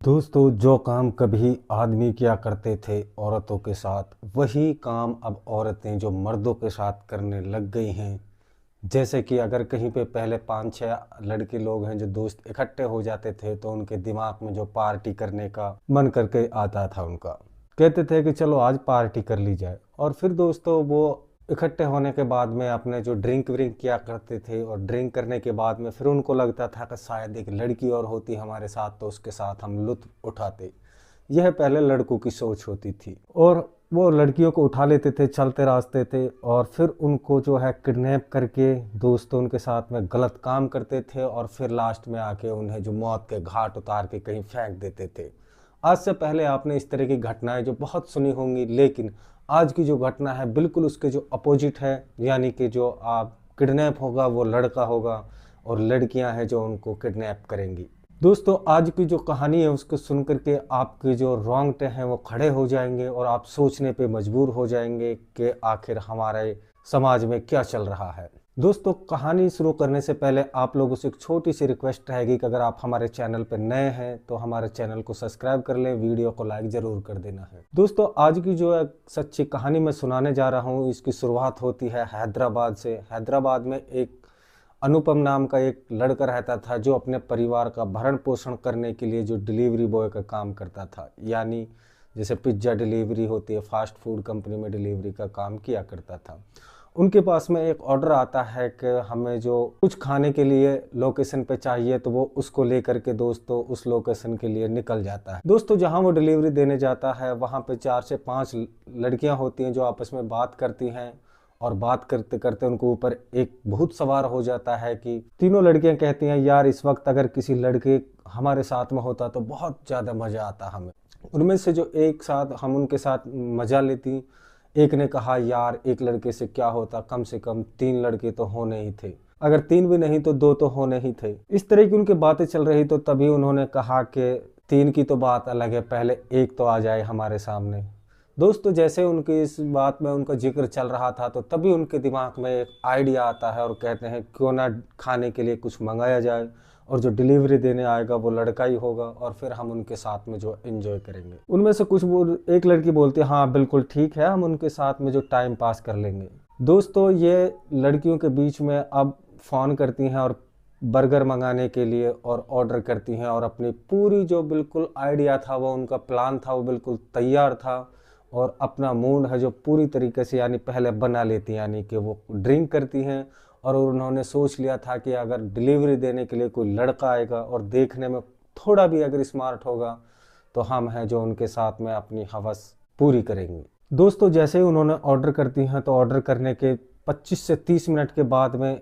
दोस्तों, जो काम कभी आदमी किया करते थे औरतों के साथ, वही काम अब औरतें जो मर्दों के साथ करने लग गई हैं। जैसे कि अगर कहीं पे पहले 5-6 लड़के लोग हैं जो दोस्त इकट्ठे हो जाते थे तो उनके दिमाग में जो पार्टी करने का मन करके आता था, उनका कहते थे कि चलो आज पार्टी कर ली जाए। और फिर दोस्तों, वो इकट्ठे होने के बाद में अपने जो ड्रिंक व्रिंक किया करते थे, और ड्रिंक करने के बाद में फिर उनको लगता था कि शायद एक लड़की और होती हमारे साथ तो उसके साथ हम लुत्फ उठाते। यह पहले लड़कों की सोच होती थी, और वो लड़कियों को उठा लेते थे, चलते रास्ते थे, और फिर उनको जो है किडनैप करके दोस्तों उनके साथ में गलत काम करते थे, और फिर लास्ट में आके उन्हें जो मौत के घाट उतार के कहीं फेंक देते थे। आज से पहले आपने इस तरह की घटनाएं जो बहुत सुनी होंगी, लेकिन आज की जो घटना है बिल्कुल उसके जो अपोजिट है। यानी कि जो आप किडनैप होगा वो लड़का होगा, और लड़कियां हैं जो उनको किडनैप करेंगी। दोस्तों, आज की जो कहानी है उसको सुन करके आपके जो रोंगटे हैं वो खड़े हो जाएंगे, और आप सोचने पे मजबूर हो जाएंगे कि आखिर हमारे समाज में क्या चल रहा है। दोस्तों, कहानी शुरू करने से पहले आप लोगों से एक छोटी सी रिक्वेस्ट रहेगी कि अगर आप हमारे चैनल पर नए हैं तो हमारे चैनल को सब्सक्राइब कर लें, वीडियो को लाइक ज़रूर कर देना है। दोस्तों, आज की जो एक सच्ची कहानी मैं सुनाने जा रहा हूँ, इसकी शुरुआत होती है हैदराबाद से। हैदराबाद में एक अनुपम नाम का एक लड़का रहता था जो अपने परिवार का भरण पोषण करने के लिए जो डिलीवरी बॉय का काम करता था। यानी जैसे पिज्ज़ा डिलीवरी होती है, फास्ट फूड कंपनी में डिलीवरी का काम किया करता था। उनके पास में एक ऑर्डर आता है कि हमें जो कुछ खाने के लिए लोकेशन पे चाहिए, तो वो उसको लेकर के दोस्तों उस लोकेशन के लिए निकल जाता है। दोस्तों, जहां वो डिलीवरी देने जाता है वहां पे 4 से 5 लड़कियां होती हैं जो आपस में बात करती हैं, और बात करते करते उनको ऊपर एक भूत सवार हो जाता है कि तीनों लड़कियां कहती हैं, यार इस वक्त अगर किसी लड़के हमारे साथ में होता तो बहुत ज़्यादा मज़ा आता हमें। उनमें से जो एक साथ हम उनके साथ मज़ा लेती, एक ने कहा, यार एक लड़के से क्या होता, कम से कम 3 लड़के तो होने ही थे, अगर 3 भी नहीं तो 2 तो होने ही थे। इस तरह की उनकी बातें चल रही, तो तभी उन्होंने कहा कि 3 की तो बात अलग है, पहले एक तो आ जाए हमारे सामने। दोस्तों, जैसे उनकी इस बात में उनका जिक्र चल रहा था, तो तभी उनके दिमाग में एक आइडिया आता है, और कहते हैं क्यों ना खाने के लिए कुछ मंगाया जाए, और जो डिलीवरी देने आएगा वो लड़का ही होगा, और फिर हम उनके साथ में जो एंजॉय करेंगे। उनमें से एक लड़की बोलती है, हाँ बिल्कुल ठीक है, हम उनके साथ में जो टाइम पास कर लेंगे। दोस्तों, ये लड़कियों के बीच में अब फ़ोन करती हैं और बर्गर मंगाने के लिए और ऑर्डर करती हैं, और अपनी पूरी जो बिल्कुल आइडिया था, वो उनका प्लान था, वो बिल्कुल तैयार था, और अपना मूड है जो पूरी तरीके से यानी पहले बना लेती हैं। यानी कि वो ड्रिंक करती हैं, और उन्होंने सोच लिया था कि अगर डिलीवरी देने के लिए कोई लड़का आएगा और देखने में थोड़ा भी अगर स्मार्ट होगा, तो हम हैं जो उनके साथ में अपनी हवस पूरी करेंगे। दोस्तों, जैसे ही उन्होंने ऑर्डर करती हैं, तो ऑर्डर करने के 25 से 30 मिनट के बाद में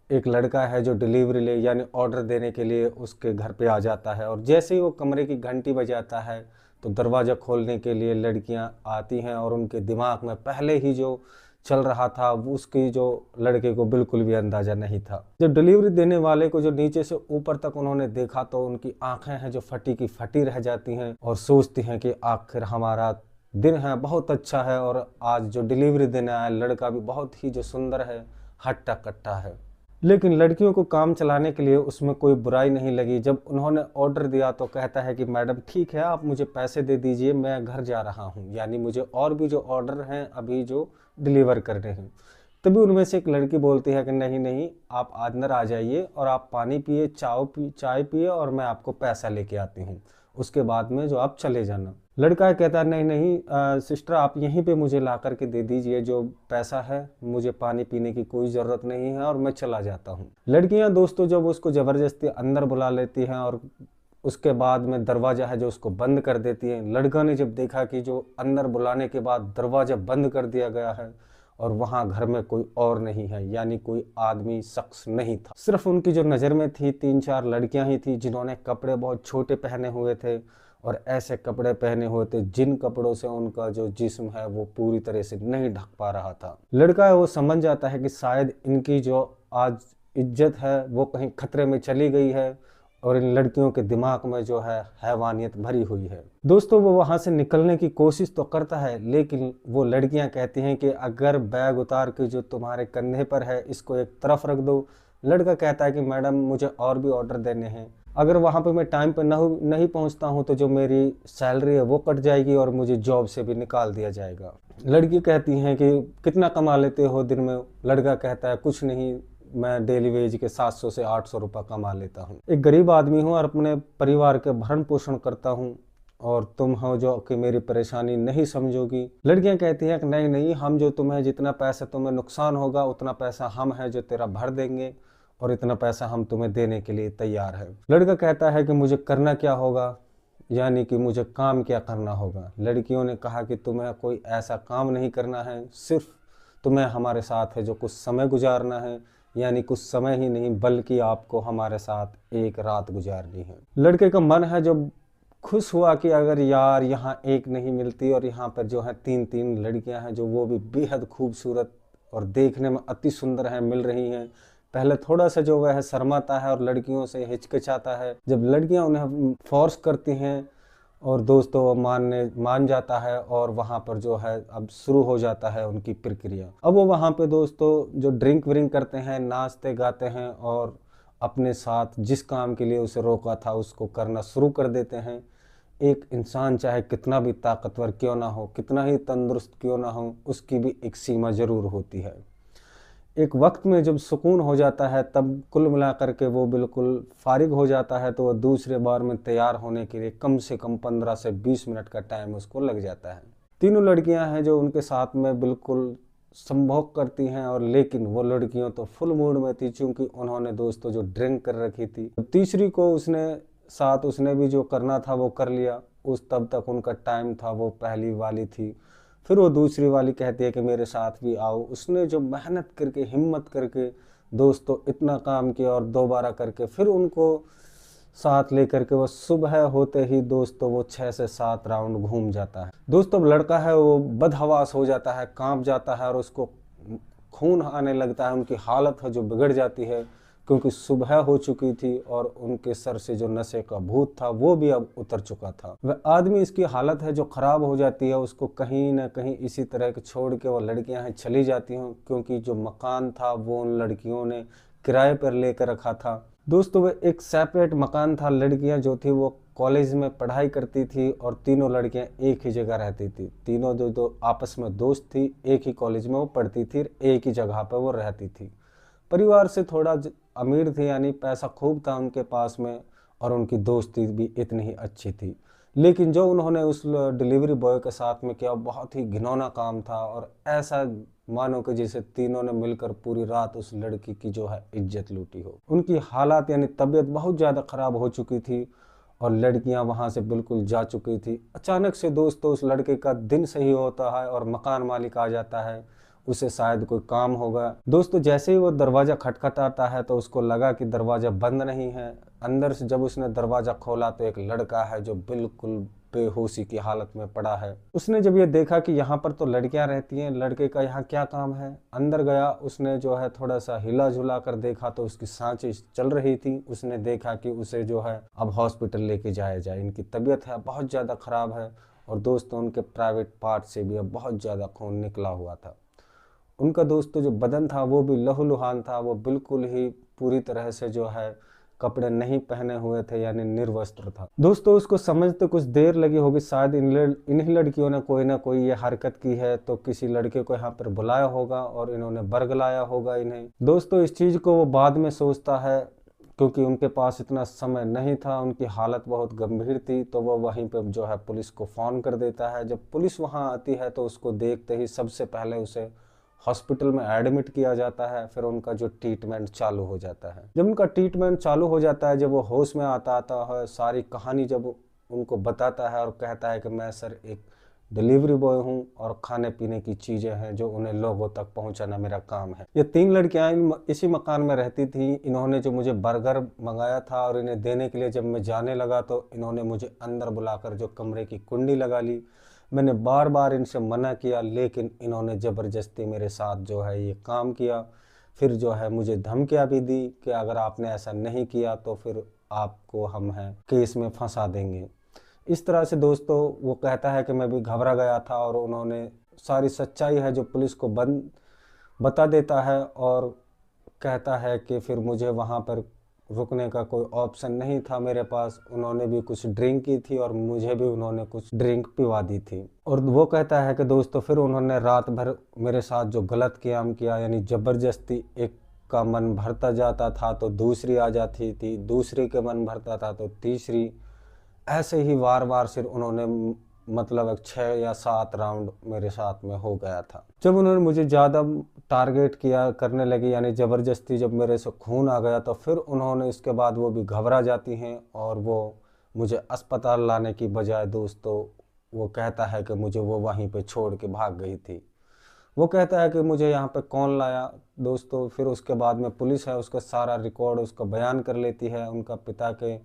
एक लड़का है जो डिलीवरी ले यानी ऑर्डर देने के लिए उसके घर पे आ जाता है, और जैसे ही वो कमरे की घंटी बजाता है, तो दरवाज़ा खोलने के लिए लड़कियां आती हैं, और उनके दिमाग में पहले ही जो चल रहा था उसकी जो लड़के को बिल्कुल भी अंदाज़ा नहीं था। जब डिलीवरी देने वाले को जो नीचे से ऊपर तक उन्होंने देखा, तो उनकी आंखें हैं जो फटी की फटी रह जाती हैं, और सोचती हैं कि आखिर हमारा दिन है बहुत अच्छा है, और आज जो डिलीवरी देने आया लड़का भी बहुत ही जो सुंदर है, हट्टा कट्टा है। लेकिन लड़कियों को काम चलाने के लिए उसमें कोई बुराई नहीं लगी। जब उन्होंने ऑर्डर दिया तो कहता है कि मैडम ठीक है, आप मुझे पैसे दे दीजिए, मैं घर जा रहा हूँ, यानी मुझे और भी जो ऑर्डर हैं अभी जो डिलीवर करने हैं। तभी उनमें से एक लड़की बोलती है कि नहीं नहीं, आप अंदर आ जाइए और आप पानी पिए, चाय पिए, और मैं आपको पैसा लेके आती हूँ, उसके बाद में जो आप चले जाना। लड़का कहता है, नहीं नहीं सिस्टर, आप यहीं पे मुझे ला करके दे दीजिए जो पैसा है, मुझे पानी पीने की कोई ज़रूरत नहीं है, और मैं चला जाता हूँ। लड़कियां दोस्तों जब उसको ज़बरदस्ती अंदर बुला लेती हैं, और उसके बाद में दरवाज़ा है जो उसको बंद कर देती है। लड़का ने जब देखा कि जो अंदर बुलाने के बाद दरवाज़ा बंद कर दिया गया है, और वहाँ घर में कोई और नहीं है, यानी कोई आदमी शख्स नहीं था, सिर्फ उनकी जो नज़र में थी 3-4 लड़कियां ही थी जिन्होंने कपड़े बहुत छोटे पहने हुए थे, और ऐसे कपड़े पहने हुए थे जिन कपड़ों से उनका जो जिस्म है वो पूरी तरह से नहीं ढक पा रहा था। लड़का है वो समझ जाता है कि शायद इनकी जो आज इज्जत है वो कहीं खतरे में चली गई है, और इन लड़कियों के दिमाग में जो है हैवानियत भरी हुई है। दोस्तों, वो वहां से निकलने की कोशिश तो करता है, लेकिन वो लड़कियां कहती हैं कि अगर बैग उतार के जो तुम्हारे कंधे पर है इसको एक तरफ रख दो। लड़का कहता है कि मैडम मुझे और भी ऑर्डर देने हैं, अगर वहाँ पे मैं टाइम पे नहीं पहुँचता हूँ तो जो मेरी सैलरी है वो कट जाएगी और मुझे जॉब से भी निकाल दिया जाएगा। लड़की कहती हैं कि कितना कमा लेते हो दिन में? लड़का कहता है कुछ नहीं, मैं डेली वेज के 700 से 800 रुपये कमा लेता हूँ। एक गरीब आदमी हूँ और अपने परिवार के भरण पोषण करता हूँ और तुम हो जो कि मेरी परेशानी नहीं समझोगी। लड़कियां कहती हैं कि नहीं नहीं, हम जो तुम्हें जितना पैसा तुम्हें नुकसान होगा उतना पैसा हम है जो तेरा भर देंगे और इतना पैसा हम तुम्हें देने के लिए तैयार है। लड़का कहता है कि मुझे करना क्या होगा, यानी कि मुझे काम क्या करना होगा। लड़कियों ने कहा कि तुम्हें कोई ऐसा काम नहीं करना है, सिर्फ तुम्हें हमारे साथ है जो कुछ समय गुजारना है, यानी कुछ समय ही नहीं बल्कि आपको हमारे साथ एक रात गुजारनी है। लड़के का मन है जो खुश हुआ कि अगर यार यहाँ एक नहीं मिलती और यहाँ पर जो है 3-3 लड़कियां हैं जो वो भी बेहद खूबसूरत और देखने में अति सुंदर हैं मिल रही हैं। पहले थोड़ा सा जो वह शर्माता है और लड़कियों से हिचकिचाता है। जब लड़कियां उन्हें फोर्स करती हैं और दोस्तों वो मान जाता है और वहाँ पर जो है अब शुरू हो जाता है उनकी प्रक्रिया। अब वो वहाँ पे दोस्तों जो ड्रिंक व्रिंक करते हैं, नाचते गाते हैं और अपने साथ जिस काम के लिए उसे रोका था उसको करना शुरू कर देते हैं। एक इंसान चाहे कितना भी ताकतवर क्यों ना हो, कितना ही तंदुरुस्त क्यों ना हो, उसकी भी एक सीमा जरूर होती है। एक वक्त में जब सुकून हो जाता है तब कुल मिलाकर के वो बिल्कुल फारिग हो जाता है तो वह दूसरे बार में तैयार होने के लिए कम से कम 15 से 20 मिनट का टाइम उसको लग जाता है। तीनों लड़कियां हैं जो उनके साथ में बिल्कुल संभोग करती हैं और लेकिन वो लड़कियों तो फुल मूड में थी क्योंकि उन्होंने दोस्तों जो ड्रिंक कर रखी थी। तीसरी को उसने भी जो करना था वो कर लिया। उस तब तक उनका टाइम था, वो पहली वाली थी। फिर वो दूसरी वाली कहती है कि मेरे साथ भी आओ। उसने जो मेहनत करके हिम्मत करके दोस्तों इतना काम किया और दोबारा करके फिर उनको साथ लेकर के वो सुबह होते ही दोस्तों वो 6 से 7 राउंड घूम जाता है। दोस्तों लड़का है वो बदहवास हो जाता है, कांप जाता है और उसको खून आने लगता है। उनकी हालत है जो बिगड़ जाती है क्योंकि सुबह हो चुकी थी और उनके सर से जो नशे का भूत था वो भी अब उतर चुका था। वह आदमी इसकी हालत है जो खराब हो जाती है, उसको कहीं ना कहीं इसी तरह के छोड़ के वो लड़कियां हैं चली जाती हैं क्योंकि जो मकान था वो उन लड़कियों ने किराए पर लेकर रखा था। दोस्तों वह एक सेपरेट मकान था। लड़कियां जो थी वो कॉलेज में पढ़ाई करती थी और तीनों लड़कियां एक ही जगह रहती थी। तीनों जो आपस में दोस्त थी, एक ही कॉलेज में वो पढ़ती थी, एक ही जगह पर वो रहती थी। परिवार से थोड़ा अमीर थे, यानी पैसा खूब था उनके पास में और उनकी दोस्ती भी इतनी ही अच्छी थी। लेकिन जो उन्होंने उस डिलीवरी बॉय के साथ में किया बहुत ही घिनौना काम था और ऐसा मानो कि जैसे तीनों ने मिलकर पूरी रात उस लड़की की जो है इज्जत लूटी हो। उनकी हालात यानी तबीयत बहुत ज़्यादा ख़राब हो चुकी थी और लड़कियां वहां से बिल्कुल जा चुकी थी। अचानक से दोस्तों उस लड़के का दिन सही होता है और मकान मालिक आ जाता है, उसे शायद कोई काम होगा। दोस्तों जैसे ही वो दरवाज़ा खटखटाता है तो उसको लगा कि दरवाज़ा बंद नहीं है। अंदर से जब उसने दरवाज़ा खोला तो एक लड़का है जो बिल्कुल बेहोशी की हालत में पड़ा है। उसने जब ये देखा कि यहाँ पर तो लड़कियां रहती हैं, लड़के का यहाँ क्या काम है, अंदर गया। उसने जो है थोड़ा सा हिला झुला कर देखा तो उसकी सांसें चल रही थी। उसने देखा कि उसे जो है अब हॉस्पिटल लेके जाया जाए, इनकी तबीयत है बहुत ज़्यादा ख़राब है और दोस्तों उनके प्राइवेट पार्ट से भी अब बहुत ज़्यादा खून निकला हुआ था। उनका दोस्तों जो बदन था वो भी लहूलुहान था, वो बिल्कुल ही पूरी तरह से जो है कपड़े नहीं पहने हुए थे, यानी निर्वस्त्र था। दोस्तों उसको समझते कुछ देर लगी होगी, शायद इन्हीं लड़कियों ने कोई ना कोई ये हरकत की है तो किसी लड़के को यहाँ पर बुलाया होगा और इन्होंने बरगलाया होगा इन्हें। दोस्तों इस चीज़ को वो बाद में सोचता है क्योंकि उनके पास इतना समय नहीं था, उनकी हालत बहुत गंभीर थी, तो वो वहीं पर जो है पुलिस को फ़ोन कर देता है। जब पुलिस वहाँ आती है तो उसको देखते ही सबसे पहले उसे हॉस्पिटल में एडमिट किया जाता है। फिर उनका जो ट्रीटमेंट चालू हो जाता है। जब उनका ट्रीटमेंट चालू हो जाता है, जब वो होश में आता है, सारी कहानी जब उनको बताता है और कहता है कि मैं सर एक डिलीवरी बॉय हूँ और खाने पीने की चीज़ें हैं जो उन्हें लोगों तक पहुँचाना मेरा काम है। ये 3 लड़कियाँ इसी मकान में रहती थी। इन्होंने जो मुझे बर्गर मंगाया था और इन्हें देने के लिए जब मैं जाने लगा तो इन्होंने मुझे अंदर बुलाकर जो कमरे की कुंडी लगा ली। मैंने बार बार इनसे मना किया लेकिन इन्होंने ज़बरदस्ती मेरे साथ जो है ये काम किया। फिर जो है मुझे धमकियाँ भी दी कि अगर आपने ऐसा नहीं किया तो फिर आपको हम हैं केस में फंसा देंगे। इस तरह से दोस्तों वो कहता है कि मैं भी घबरा गया था और उन्होंने सारी सच्चाई है जो पुलिस को बता देता है और कहता है कि फिर मुझे वहाँ पर रुकने का कोई ऑप्शन नहीं था मेरे पास। उन्होंने भी कुछ ड्रिंक की थी और मुझे भी उन्होंने कुछ ड्रिंक पिवा दी थी। और वो कहता है कि दोस्तों फिर उन्होंने रात भर मेरे साथ जो गलत काम किया, यानी ज़बरदस्ती एक का मन भरता जाता था तो दूसरी आ जाती थी, दूसरी का मन भरता था तो तीसरी, ऐसे ही बार बार सिर उन्होंने मतलब 6 या 7 राउंड मेरे साथ में हो गया था। जब उन्होंने मुझे ज़्यादा टारगेट किया करने लगी, यानी ज़बरदस्ती जब मेरे से खून आ गया, तो फिर उन्होंने इसके बाद वो भी घबरा जाती हैं और वो मुझे अस्पताल लाने की बजाय दोस्तों वो कहता है कि मुझे वो वहीं पे छोड़ के भाग गई थी। वो कहता है कि मुझे यहाँ पे कौन लाया दोस्तों। फिर उसके बाद में पुलिस है, उसका सारा रिकॉर्ड उसका बयान कर लेती है, उनका पिता के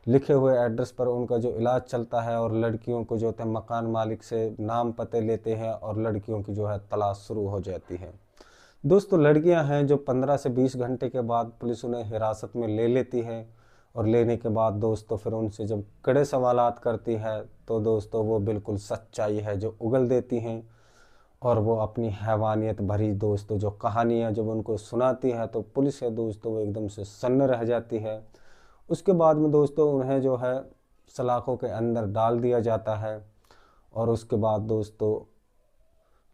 लिखे हुए एड्रेस पर उनका जो इलाज चलता है, और लड़कियों को जो है मकान मालिक से नाम पते लेते हैं और लड़कियों की जो है तलाश शुरू हो जाती है। दोस्तों लड़कियां हैं जो 15 से 20 घंटे के बाद पुलिस उन्हें हिरासत में ले लेती है, और लेने के बाद दोस्तों फिर उनसे जब कड़े सवालात करती है तो दोस्तों वो बिल्कुल सच्चाई है जो उगल देती हैं, और वो अपनी हैवानियत भरी दोस्तों जो कहानियाँ जब उनको सुनाती है तो पुलिस है दोस्तों वो एकदम से सन्न रह जाती है। उसके बाद में दोस्तों उन्हें जो है सलाखों के अंदर डाल दिया जाता है, और उसके बाद दोस्तों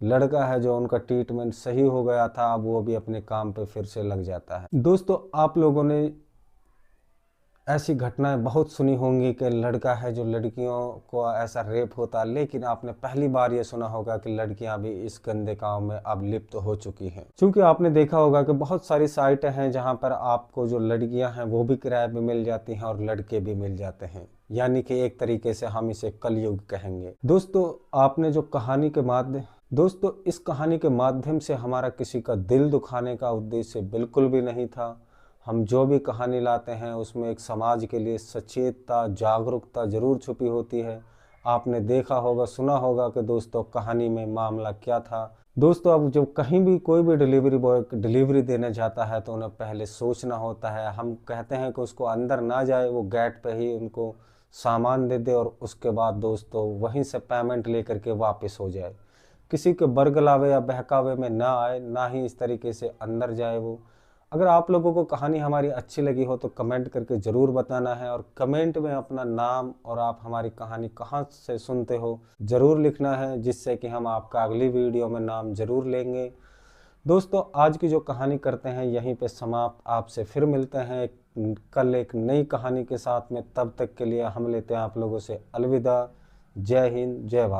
लड़का है जो उनका ट्रीटमेंट सही हो गया था, अब वो भी अपने काम पे फिर से लग जाता है। दोस्तों आप लोगों ने ऐसी घटनाएं बहुत सुनी होंगी कि लड़का है जो लड़कियों को ऐसा रेप होता, लेकिन आपने पहली बार ये सुना होगा कि लड़कियां भी इस गंदे काम में अब लिप्त हो चुकी हैं। क्योंकि आपने देखा होगा कि बहुत सारी साइटें हैं जहां पर आपको जो लड़कियां हैं वो भी किराए पे मिल जाती हैं और लड़के भी मिल जाते हैं, यानी कि एक तरीके से हम इसे कलयुग कहेंगे। दोस्तों आपने जो कहानी के माध्यम दोस्तों इस कहानी के माध्यम से हमारा किसी का दिल दुखाने का उद्देश्य बिल्कुल भी नहीं था। हम जो भी कहानी लाते हैं उसमें एक समाज के लिए सचेतता जागरूकता जरूर छुपी होती है। आपने देखा होगा सुना होगा कि दोस्तों कहानी में मामला क्या था। दोस्तों अब जब कहीं भी कोई भी डिलीवरी बॉय डिलीवरी देने जाता है तो उन्हें पहले सोचना होता है। हम कहते हैं कि उसको अंदर ना जाए, वो गेट पे ही उनको सामान दे दे और उसके बाद दोस्तों वहीं से पेमेंट लेकर के वापस हो जाए। किसी के बरगलावे या बहकावे में ना आए, ना ही इस तरीके से अंदर जाए वो। अगर आप लोगों को कहानी हमारी अच्छी लगी हो तो कमेंट करके ज़रूर बताना है, और कमेंट में अपना नाम और आप हमारी कहानी कहाँ से सुनते हो ज़रूर लिखना है, जिससे कि हम आपका अगली वीडियो में नाम ज़रूर लेंगे। दोस्तों आज की जो कहानी करते हैं यहीं पे समाप्त। आपसे फिर मिलते हैं कल एक नई कहानी के साथ में। तब तक के लिए हम लेते हैं आप लोगों से अलविदा। जय हिंद जय भारत।